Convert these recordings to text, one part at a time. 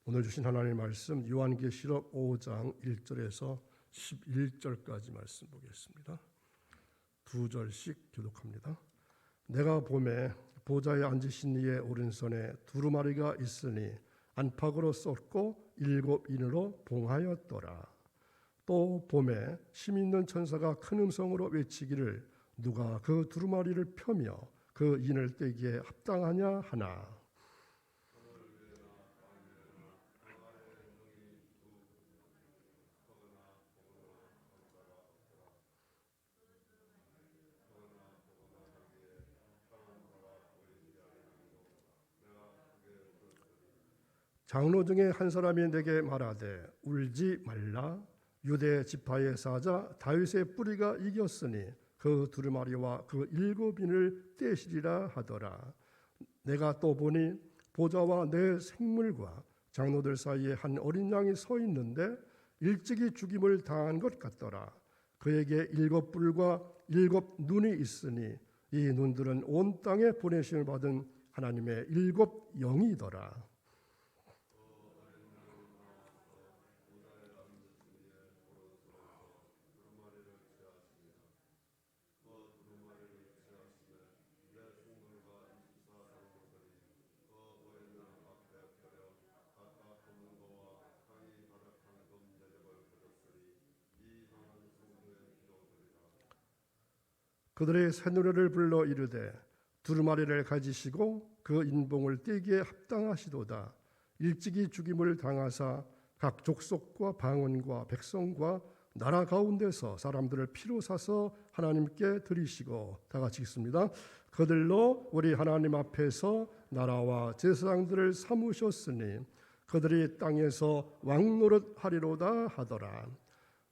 오늘 주신 하나님의 말씀 요한계시록 5장 1절에서 11절까지 말씀 보겠습니다. 두 절씩 교독합니다. 내가 보매 보좌에 앉으신 이의 오른손에 두루마리가 있으니 안팎으로 쏟고 7인으로 봉하였더라. 또 보매 힘 있는 천사가 큰 음성으로 외치기를 누가 그 두루마리를 펴며 그 인을 떼기에 합당하냐 하나. 장로 중에 한 사람이 내게 말하되 울지 말라. 유대 지파의 사자 다윗의 뿌리가 이겼으니 그 두루마리와 그 7인을 떼시리라 하더라. 내가 또 보니 보좌와 내 생물과 장로들 사이에 한 어린 양이 서 있는데 일찍이 죽임을 당한 것 같더라. 그에게 7뿔과 7눈이 있으니 이 눈들은 온 땅에 보내심을 받은 하나님의 7영이더라. 그들의 새노래를 불러 이르되 두루마리를 가지시고 그 인봉을 떼기에 합당하시도다. 일찍이 죽임을 당하사 각 족속과 방언과 백성과 나라 가운데서 사람들을 피로 사서 하나님께 드리시고, 다 같이 읽습니다. 그들로 우리 하나님 앞에서 나라와 제사장들을 삼으셨으니 그들이 땅에서 왕노릇하리로다 하더라.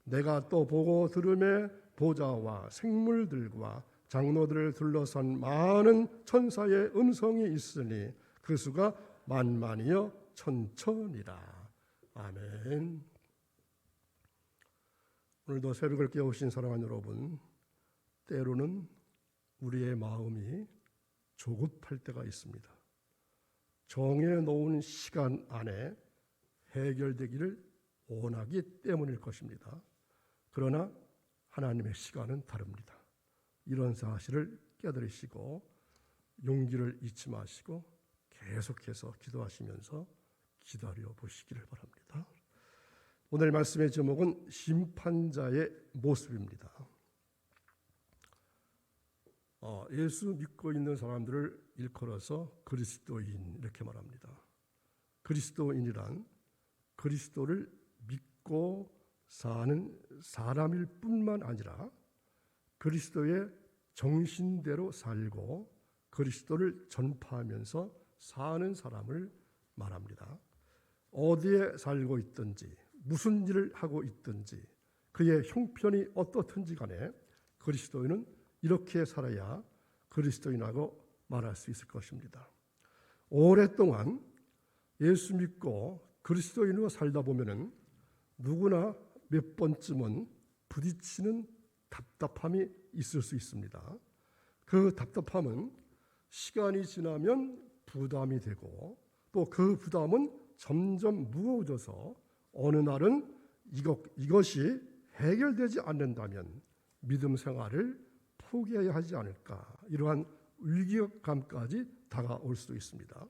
내가 또 보고 들음에 보좌와 생물들과 장로들을 둘러선 많은 천사의 음성이 있으니 그 수가 만만이요 천천이라. 아멘. 오늘도 새벽을 깨우신 사랑하는 여러분, 때로는 우리의 마음이 조급할 때가 있습니다. 정해놓은 시간 안에 해결되기를 원하기 때문일 것입니다. 그러나 하나님의 시간은 다릅니다. 이런 사실을 깨달으시고 용기를 잊지 마시고 계속해서 기도하시면서 기다려 보시기를 바랍니다. 오늘 말씀의 제목은 심판자의 모습입니다. 예수 믿고 있는 사람들을 일컬어서 그리스도인 이렇게 말합니다. 그리스도인이란 그리스도를 믿고 사는 사람일 뿐만 아니라 그리스도의 정신대로 살고 그리스도를 전파하면서 사는 사람을 말합니다. 어디에 살고 있든지 무슨 일을 하고 있든지 그의 형편이 어떻든지 간에 그리스도인은 이렇게 살아야 그리스도인하고 말할 수 있을 것입니다. 오랫동안 예수 믿고 그리스도인으로 살다 보면은 누구나 몇 번쯤은 부딪히는 답답함이 있을 수 있습니다. 그 답답함은 시간이 지나면 부담이 되고 또 그 부담은 점점 무거워져서 어느 날은 이것이 해결되지 않는다면 믿음 생활을 포기해야 하지 않을까, 이러한 위기감까지 다가올 수도 있습니다.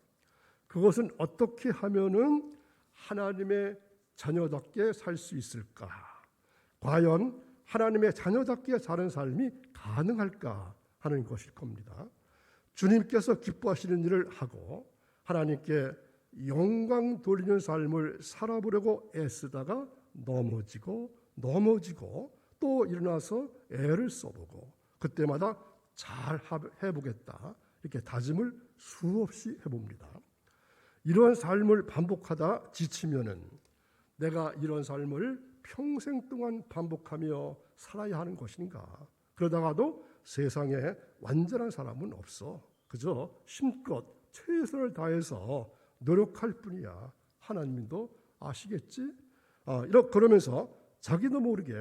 그것은 어떻게 하면은 하나님의 자녀답게 살 수 있을까? 과연 하나님의 자녀답게 사는 삶이 가능할까 하는 것일 겁니다. 주님께서 기뻐하시는 일을 하고 하나님께 영광 돌리는 삶을 살아보려고 애쓰다가 넘어지고 또 일어나서 애를 써보고 그때마다 잘 해보겠다 이렇게 다짐을 수없이 해봅니다. 이런 삶을 반복하다 지치면은 내가 이런 삶을 평생 동안 반복하며 살아야 하는 것인가? 그러다가도 세상에 완전한 사람은 없어. 그저 힘껏 최선을 다해서 노력할 뿐이야. 하나님도 아시겠지? 그러면서 자기도 모르게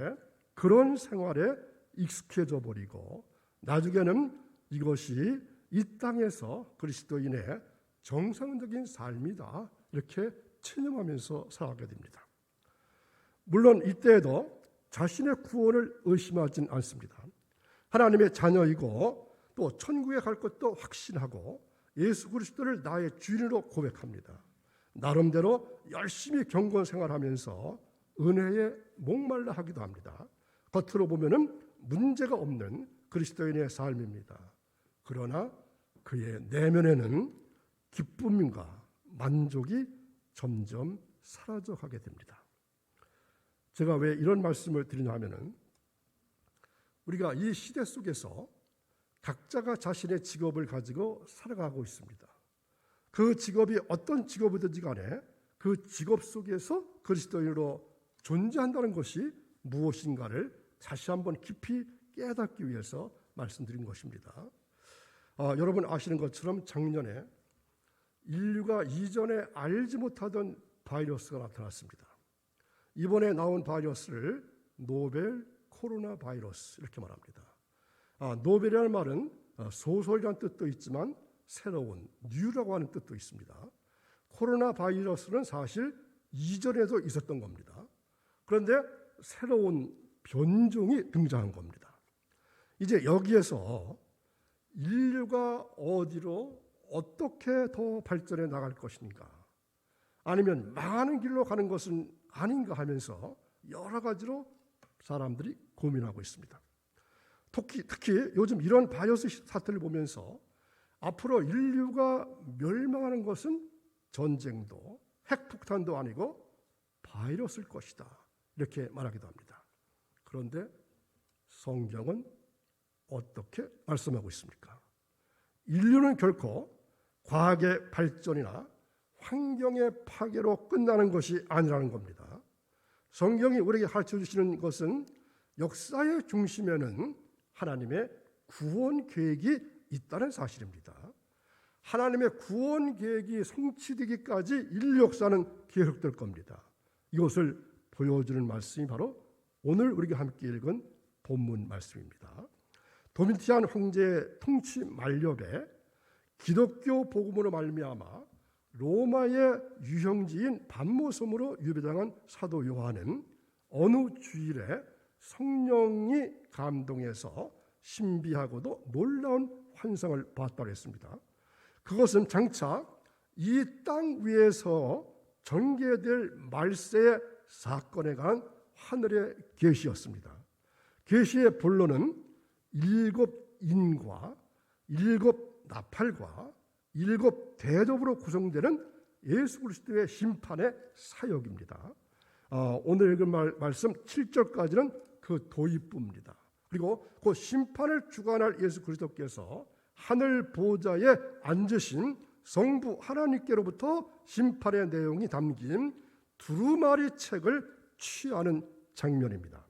그런 생활에 익숙해져 버리고 나중에는 이것이 이 땅에서 그리스도인의 정상적인 삶이다 이렇게 체념하면서 살아가게 됩니다. 물론 이때에도 자신의 구원을 의심하진 않습니다. 하나님의 자녀이고 또 천국에 갈 것도 확신하고 예수 그리스도를 나의 주인으로 고백합니다. 나름대로 열심히 경건 생활하면서 은혜에 목말라 하기도 합니다. 겉으로 보면은 문제가 없는 그리스도인의 삶입니다. 그러나 그의 내면에는 기쁨과 만족이 점점 사라져가게 됩니다. 제가 왜 이런 말씀을 드리냐 하면은 우리가 이 시대 속에서 각자가 자신의 직업을 가지고 살아가고 있습니다. 그 직업이 어떤 직업이든지 간에 그 직업 속에서 그리스도인으로 존재한다는 것이 무엇인가를 다시 한번 깊이 깨닫기 위해서 말씀드린 것입니다. 여러분 아시는 것처럼 작년에 인류가 이전에 알지 못하던 바이러스가 나타났습니다. 이번에 나온 바이러스를 노벨 코로나 바이러스 이렇게 말합니다. 노벨이라는 말은 소설이라는 뜻도 있지만 새로운, 뉴라고 하는 뜻도 있습니다. 코로나 바이러스는 사실 이전에도 있었던 겁니다. 그런데 새로운 변종이 등장한 겁니다. 이제 여기에서 인류가 어디로 어떻게 더 발전해 나갈 것인가, 아니면 망하는 길로 가는 것은 아닌가 하면서 여러 가지로 사람들이 고민하고 있습니다. 특히 요즘 이런 바이러스 사태를 보면서 앞으로 인류가 멸망하는 것은 전쟁도 핵폭탄도 아니고 바이러스일 것이다, 이렇게 말하기도 합니다. 그런데 성경은 어떻게 말씀하고 있습니까? 인류는 결코 과학의 발전이나 환경의 파괴로 끝나는 것이 아니라는 겁니다. 성경이 우리에게 가르쳐 주시는 것은 역사의 중심에는 하나님의 구원 계획이 있다는 사실입니다. 하나님의 구원 계획이 성취되기까지 인류 역사는 계속될 겁니다. 이것을 보여주는 말씀이 바로 오늘 우리가 함께 읽은 본문 말씀입니다. 도미티안 황제의 통치 만렵에 기독교 복음으로 말미암아 로마의 유형지인 반모섬으로 유배당한 사도 요한은 어느 주일에 성령이 감동해서 신비하고도 놀라운 환상을 봤다고 했습니다. 그것은 장차 이 땅 위에서 전개될 말세의 사건에 관한 하늘의 계시였습니다. 계시의 본론은 7인과 7나팔과 7대접으로 구성되는 예수 그리스도의 심판의 사역입니다. 오늘 읽은 말씀 7절까지는 그 도입부입니다. 그리고 그 심판을 주관할 예수 그리스도께서 하늘 보좌에 앉으신 성부 하나님께로부터 심판의 내용이 담긴 두루마리 책을 취하는 장면입니다.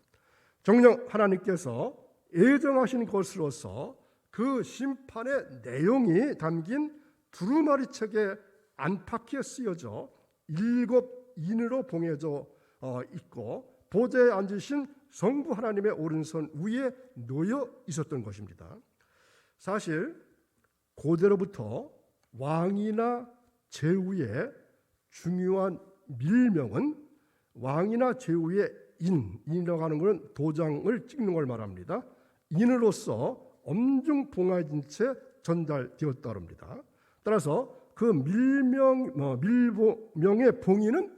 정녕 하나님께서 예정하신 것으로서 그 심판의 내용이 담긴 두루마리 책에 안팎에 쓰여져 7인으로 봉해져 있고 보좌에 앉으신 성부 하나님의 오른손 위에 놓여 있었던 것입니다. 사실 고대로부터 왕이나 제후의 중요한 밀명은 왕이나 제후의 인이라고 하는 것은 도장을 찍는 걸 말합니다. 인으로서 엄중 봉해진 채 전달되었다고 합니다. 따라서 그 밀명의 봉인은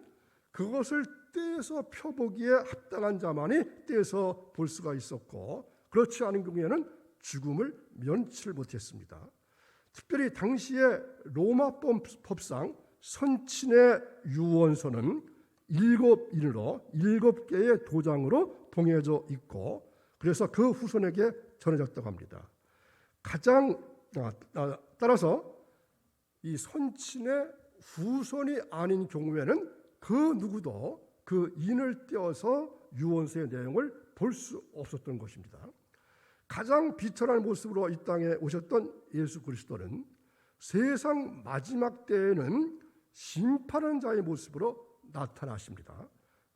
그것을 떼서 펴보기에 합당한 자만이 떼서 볼 수가 있었고, 그렇지 않은 경우에는 죽음을 면치를 못했습니다. 특별히 당시의 로마 법상 선친의 유언서는 7인으로 7개의 도장으로 봉해져 있고, 그래서 그 후손에게 전해졌다고 합니다. 따라서 이 선친의 후손이 아닌 경우에는 그 누구도 그 인을 떼어서 유언서의 내용을 볼 수 없었던 것입니다. 가장 비천한 모습으로 이 땅에 오셨던 예수 그리스도는 세상 마지막 때에는 심판하는 자의 모습으로 나타나십니다.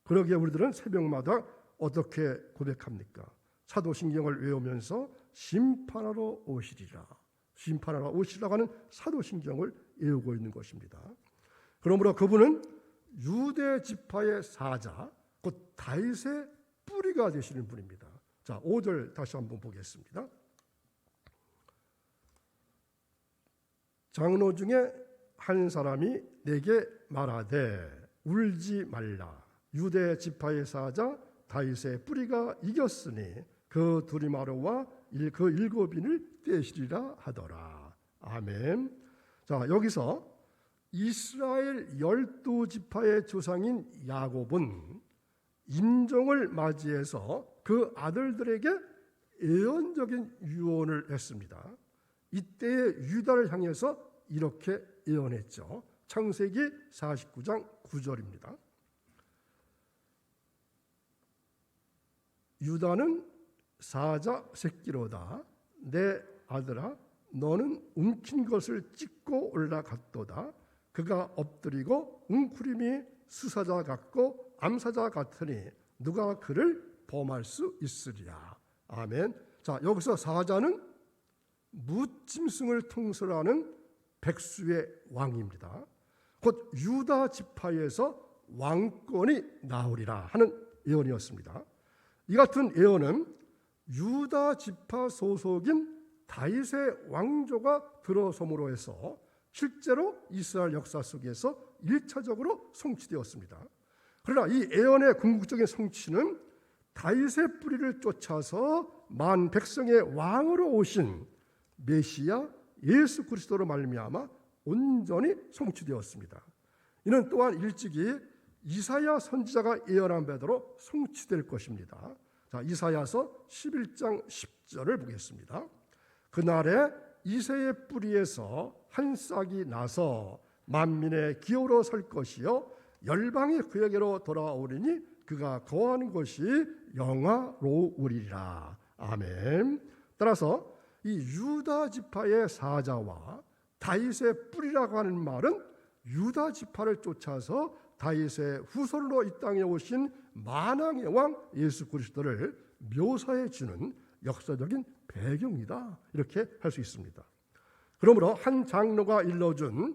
그러기에 우리들은 새벽마다 어떻게 고백합니까? 사도신경을 외우면서 심판하러 오시리라, 심판하러 오시리라고 하는 사도신경을 외우고 있는 것입니다. 그러므로 그분은 유대 지파의 사자, 곧 다윗의 뿌리가 되시는 분입니다. 자, 5절 다시 한번 보겠습니다. 장로 중에 한 사람이 내게 말하되 울지 말라. 유대 지파의 사자 다윗의 뿌리가 이겼으니 그 두리마르와 그 일곱인을 떼시리라 하더라. 아멘. 자, 여기서 이스라엘 12지파의 조상인 야곱은 임종을 맞이해서 그 아들들에게 예언적인 유언을 했습니다. 이때의 유다를 향해서 이렇게 예언했죠. 창세기 49장 9절입니다. 유다는 사자 새끼로다. 내 아들아, 너는 움킨 것을 찢고 올라갔도다. 그가 엎드리고 웅크림이 수사자 같고 암사자 같으니 누가 그를 범할 수 있으리라. 아멘. 자, 여기서 사자는 무짐승을 통솔하는 백수의 왕입니다. 곧 유다 지파에서 왕권이 나오리라 하는 예언이었습니다. 이 같은 예언은 유다 지파 소속인 다윗의 왕조가 들어섬으로 해서 실제로 이스라엘 역사 속에서 1차적으로 성취되었습니다. 그러나 이 예언의 궁극적인 성취는 다윗의 뿌리를 쫓아서 만 백성의 왕으로 오신 메시아 예수 그리스도로 말미암아 온전히 성취되었습니다. 이는 또한 일찍이 이사야 선지자가 예언한 바대로 성취될 것입니다. 자, 이사야서 11장 10절을 보겠습니다. 그날에 이새의 뿌리에서 한 싹이 나서 만민의 기호로 설 것이요 열방이 그에게로 돌아오리니 그가 거하는 것이 영화로우리라. 아멘. 따라서 이 유다 지파의 사자와 다윗의 뿌리라고 하는 말은 유다 지파를 쫓아서 다윗의 후손으로 이 땅에 오신 만왕의 왕 예수 그리스도를 묘사해 주는 역사적인 배경이다, 이렇게 할 수 있습니다. 그러므로 한 장로가 일러준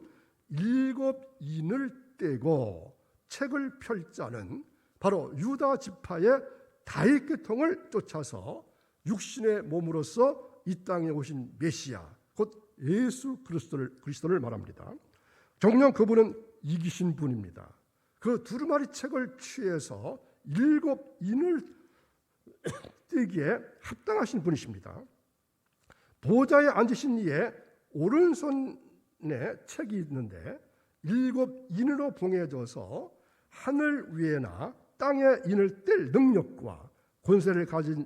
7인을 떼고 책을 펼자는 바로 유다 지파의 다윗 계통을 쫓아서 육신의 몸으로서 이 땅에 오신 메시아 곧 예수 그리스도를 말합니다. 정녕 그분은 이기신 분입니다. 그 두루마리 책을 취해서 7인을 떼기에 합당하신 분이십니다. 보좌에 앉으신 이에 오른손에 책이 있는데 7인으로 봉해져서 하늘 위에나 땅에 인을 뗄 능력과 권세를 가진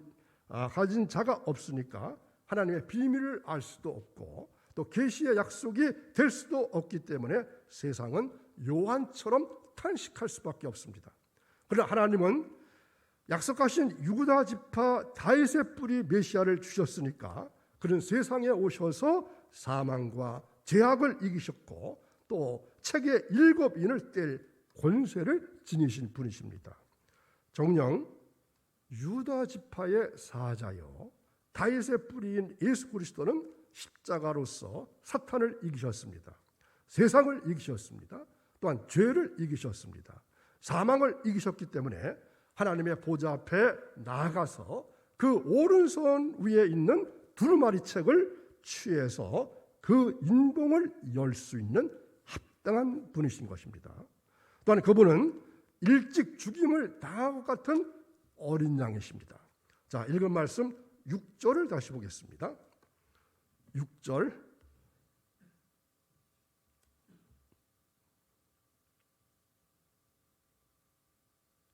자가 없으니까 하나님의 비밀을 알 수도 없고 또 계시의 약속이 될 수도 없기 때문에 세상은 요한처럼 탄식할 수밖에 없습니다. 그러나 하나님은 약속하신 유다 지파 다윗의 뿌리 메시아를 주셨으니까 그는 세상에 오셔서 사망과 죄악을 이기셨고 또 책의 7인을 뗄 권세를 지니신 분이십니다. 정녕 유다 지파의 사자요 다윗의 뿌리인 예수 그리스도는 십자가로서 사탄을 이기셨습니다. 세상을 이기셨습니다. 또한 죄를 이기셨습니다. 사망을 이기셨기 때문에 하나님의 보좌 앞에 나아가서 그 오른손 위에 있는 두루마리 책을 취해서 그 인봉을 열 수 있는 합당한 분이신 것입니다. 또한 그분은 일찍 죽임을 당한 것 같은 어린 양이십니다. 자, 읽은 말씀 6절을 다시 보겠습니다. 6절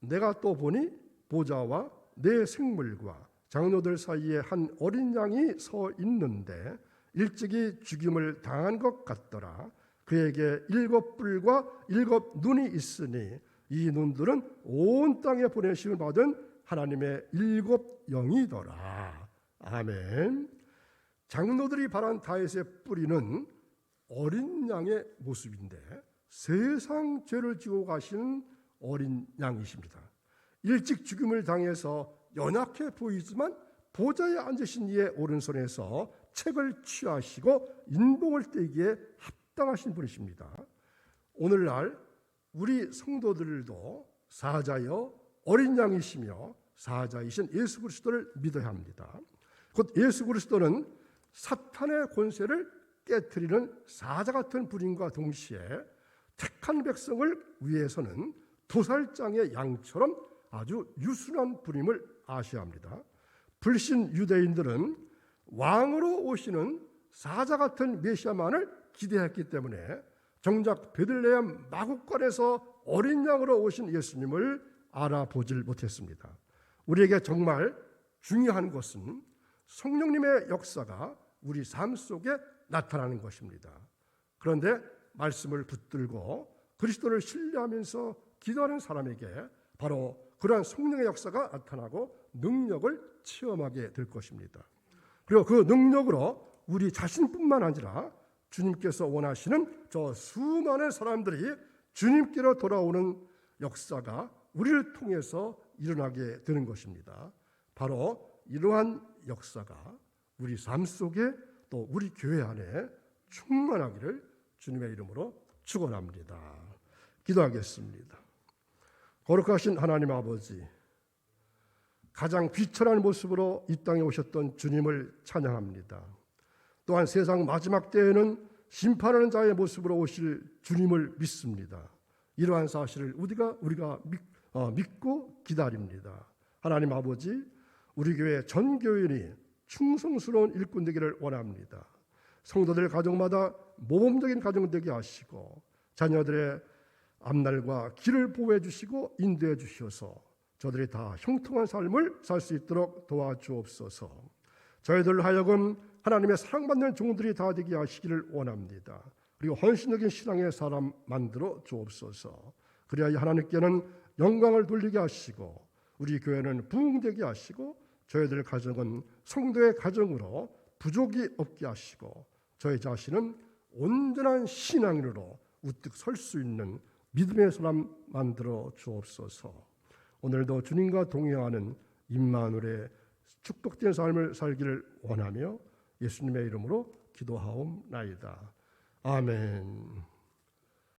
내가 또 보니 보좌와 내 생물과 장로들 사이에 한 어린 양이 서 있는데 일찍이 죽임을 당한 것 같더라. 그에게 7뿔과 7눈이 있으니 이 눈들은 온 땅에 보내심을 받은 하나님의 7영이더라. 아멘. 장로들이 바란 다윗의 뿌리는 어린 양의 모습인데 세상 죄를 지고 가시는 어린 양이십니다. 일찍 죽임을 당해서 연약해 보이지만 보좌에 앉으신 이의 오른손에서 책을 취하시고 인봉을 떼기에 합당하신 분이십니다. 오늘날 우리 성도들도 사자여 어린 양이시며 사자이신 예수 그리스도를 믿어야 합니다. 곧 예수 그리스도는 사탄의 권세를 깨트리는 사자 같은 분인과 동시에 택한 백성을 위해서는 도살장의 양처럼 아주 유순한 분임을 아셔야 합니다. 불신 유대인들은 왕으로 오시는 사자 같은 메시아만을 기대했기 때문에 정작 베들레헴 마구간에서 어린 양으로 오신 예수님을 알아보질 못했습니다. 우리에게 정말 중요한 것은 성령님의 역사가 우리 삶 속에 나타나는 것입니다. 그런데 말씀을 붙들고 그리스도를 신뢰하면서 기도하는 사람에게 바로 그러한 성령의 역사가 나타나고 능력을 체험하게 될 것입니다. 그리고 그 능력으로 우리 자신뿐만 아니라 주님께서 원하시는 저 수많은 사람들이 주님께로 돌아오는 역사가 우리를 통해서 일어나게 되는 것입니다. 바로 이러한 역사가 우리 삶 속에 또 우리 교회 안에 충만하기를 주님의 이름으로 축원합니다. 기도하겠습니다. 거룩하신 하나님 아버지, 가장 비천한 모습으로 이 땅에 오셨던 주님을 찬양합니다. 또한 세상 마지막 때에는 심판하는 자의 모습으로 오실 주님을 믿습니다. 이러한 사실을 우리가 믿고 기다립니다. 하나님 아버지, 우리 교회 전 교인이 충성스러운 일꾼 되기를 원합니다. 성도들 가정마다 모범적인 가정 되게 하시고 자녀들의 앞날과 길을 보호해 주시고 인도해 주셔서 저들이 다 형통한 삶을 살 수 있도록 도와주옵소서. 저희들 하여금 하나님의 사랑받는 종들이 다 되게 하시기를 원합니다. 그리고 헌신적인 신앙의 사람 만들어 주옵소서. 그래야 하나님께는 영광을 돌리게 하시고 우리 교회는 부흥되게 하시고 저희들 가정은 성도의 가정으로 부족이 없게 하시고 저희 자신은 온전한 신앙인으로 우뚝 설 수 있는 믿음의 사람 만들어 주옵소서. 오늘도 주님과 동행하는 임마누엘의 축복된 삶을 살기를 원하며 예수님의 이름으로 기도하옵나이다. 아멘.